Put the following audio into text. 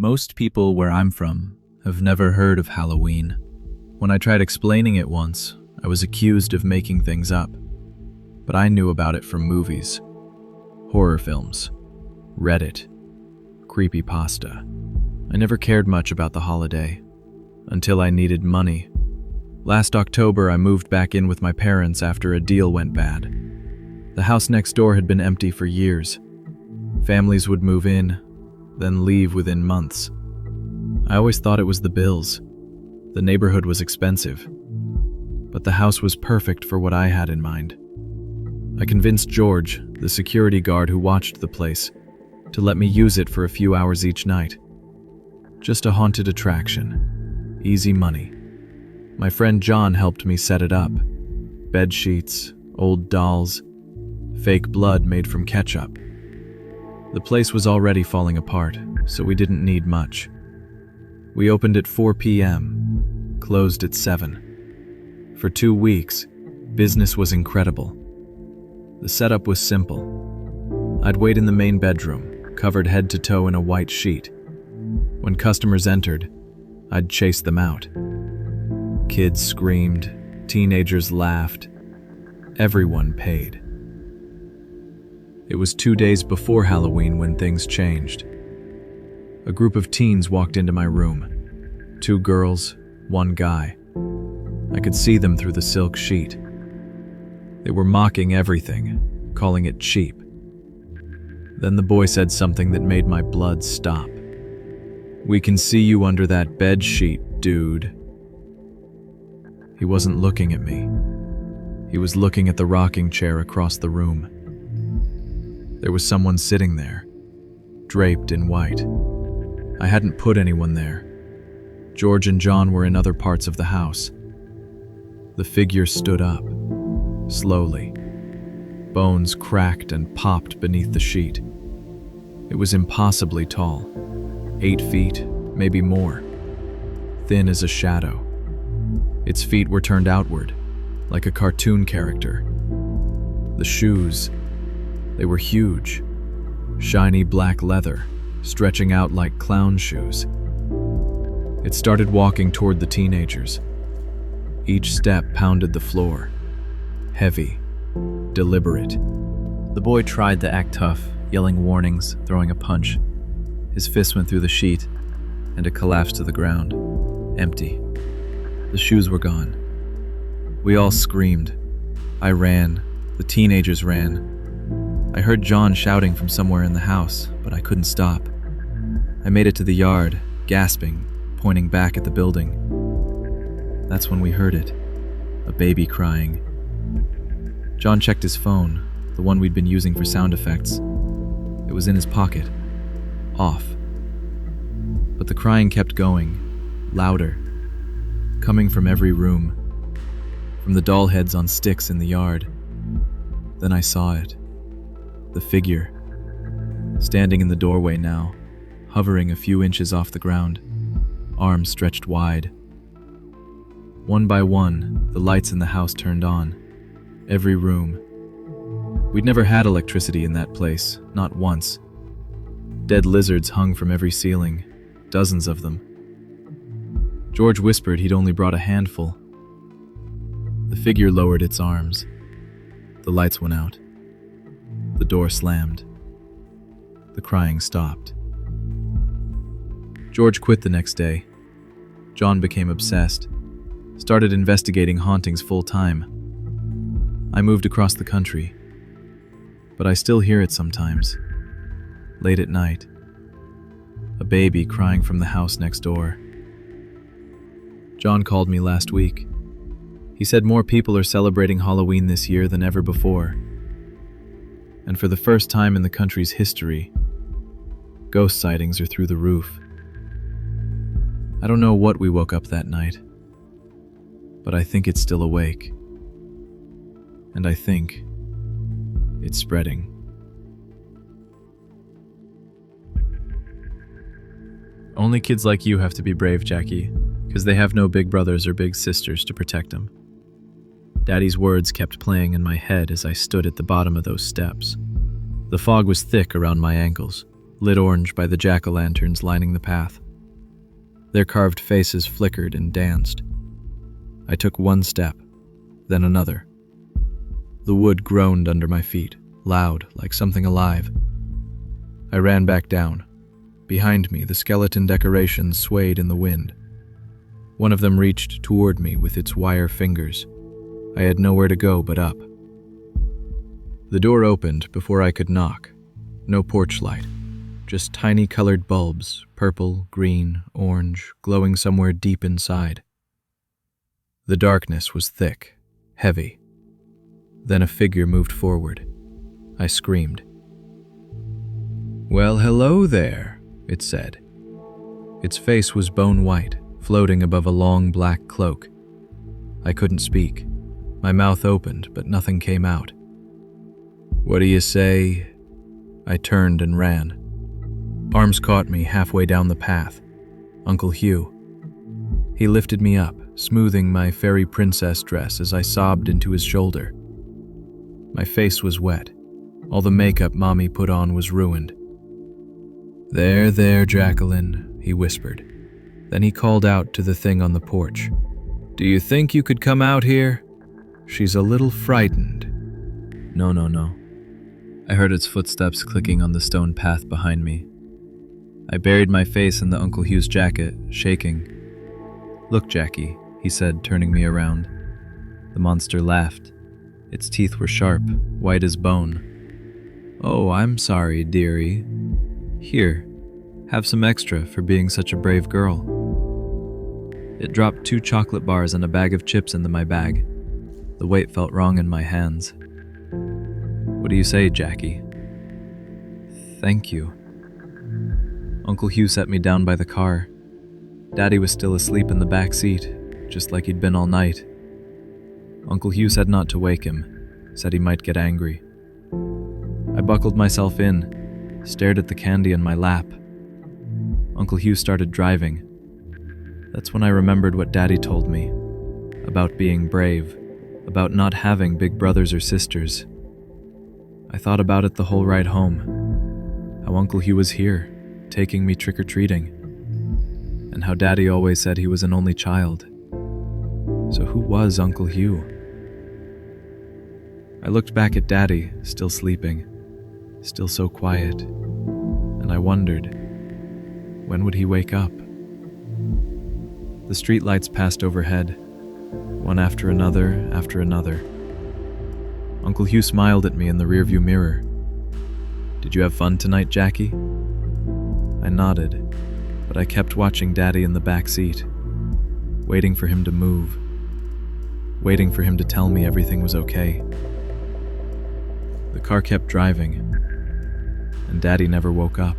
Most people where I'm from have never heard of Halloween. When I tried explaining it once, I was accused of making things up. But I knew about it from movies, horror films, Reddit, Creepypasta. I never cared much about the holiday, until I needed money. Last October, I moved back in with my parents after a deal went bad. The house next door had been empty for years. Families would move in, then leave within months. I always thought it was the bills. The neighborhood was expensive, but the house was perfect for what I had in mind. I convinced George, the security guard who watched the place, to let me use it for a few hours each night. Just a haunted attraction. Easy money. My friend John helped me set it up. Bed sheets, old dolls, fake blood made from ketchup. The place was already falling apart, so we didn't need much. We opened at 4 p.m., closed at 7. For 2 weeks, business was incredible. The setup was simple. I'd wait in the main bedroom, covered head to toe in a white sheet. When customers entered, I'd chase them out. Kids screamed, teenagers laughed. Everyone paid. It was 2 days before Halloween when things changed. A group of teens walked into my room. 2 girls, 1 guy. I could see them through the silk sheet. They were mocking everything, calling it cheap. Then the boy said something that made my blood stop. "We can see you under that bed sheet, dude." He wasn't looking at me. He was looking at the rocking chair across the room. There was someone sitting there, draped in white. I hadn't put anyone there. George and John were in other parts of the house. The figure stood up, slowly. Bones cracked and popped beneath the sheet. It was impossibly tall, 8 feet, maybe more, thin as a shadow. Its feet were turned outward, like a cartoon character. The shoes, they were huge, shiny black leather, stretching out like clown shoes. It started walking toward the teenagers. Each step pounded the floor, heavy, deliberate. The boy tried to act tough, yelling warnings, throwing a punch. His fist went through the sheet, and it collapsed to the ground, empty. The shoes were gone. We all screamed. I ran. The teenagers ran. I heard John shouting from somewhere in the house, but I couldn't stop. I made it to the yard, gasping, pointing back at the building. That's when we heard it. A baby crying. John checked his phone, the one we'd been using for sound effects. It was in his pocket. Off. But the crying kept going, louder, coming from every room, from the doll heads on sticks in the yard. Then I saw it. The figure, standing in the doorway now, hovering a few inches off the ground, arms stretched wide. One by one, the lights in the house turned on. Every room. We'd never had electricity in that place, not once. Dead lizards hung from every ceiling, dozens of them. George whispered he'd only brought a handful. The figure lowered its arms. The lights went out. The door slammed. The crying stopped. George quit the next day. John became obsessed, started investigating hauntings full time. I moved across the country, but I still hear it sometimes, late at night. A baby crying from the house next door. John called me last week. He said more people are celebrating Halloween this year than ever before. And for the first time in the country's history, ghost sightings are through the roof. I don't know what we woke up that night, but I think it's still awake. And I think it's spreading. Only kids like you have to be brave, Jackie, because they have no big brothers or big sisters to protect them. Daddy's words kept playing in my head as I stood at the bottom of those steps. The fog was thick around my ankles, lit orange by the jack-o'-lanterns lining the path. Their carved faces flickered and danced. I took one step, then another. The wood groaned under my feet, loud, like something alive. I ran back down. Behind me, the skeleton decorations swayed in the wind. One of them reached toward me with its wire fingers. I had nowhere to go but up. The door opened before I could knock. No porch light, just tiny colored bulbs, purple, green, orange, glowing somewhere deep inside. The darkness was thick, heavy. Then a figure moved forward. I screamed. "Well, hello there," it said. Its face was bone white, floating above a long black cloak. I couldn't speak. My mouth opened, but nothing came out. "What do you say?" I turned and ran. Arms caught me halfway down the path. Uncle Hugh. He lifted me up, smoothing my fairy princess dress as I sobbed into his shoulder. My face was wet. All the makeup Mommy put on was ruined. "There, there, Jacqueline," he whispered. Then he called out to the thing on the porch. "Do you think you could come out here? She's a little frightened." No. I heard its footsteps clicking on the stone path behind me. I buried my face in the Uncle Hugh's jacket, shaking. "Look, Jackie," he said, turning me around. The monster laughed. Its teeth were sharp, white as bone. "Oh, I'm sorry, dearie. Here, have some extra for being such a brave girl." It dropped 2 chocolate bars and a bag of chips into my bag. The weight felt wrong in my hands. "What do you say, Jackie?" "Thank you." Uncle Hugh set me down by the car. Daddy was still asleep in the back seat, just like he'd been all night. Uncle Hugh said not to wake him, said he might get angry. I buckled myself in, stared at the candy in my lap. Uncle Hugh started driving. That's when I remembered what Daddy told me, about being brave, about not having big brothers or sisters. I thought about it the whole ride home, how Uncle Hugh was here, taking me trick-or-treating, and how Daddy always said he was an only child. So who was Uncle Hugh? I looked back at Daddy, still sleeping, still so quiet, and I wondered, when would he wake up? The streetlights passed overhead, one after another after another. Uncle Hugh smiled at me in the rearview mirror. "Did you have fun tonight, Jackie?" I nodded, but I kept watching Daddy in the back seat, waiting for him to move, waiting for him to tell me everything was okay. The car kept driving, and Daddy never woke up.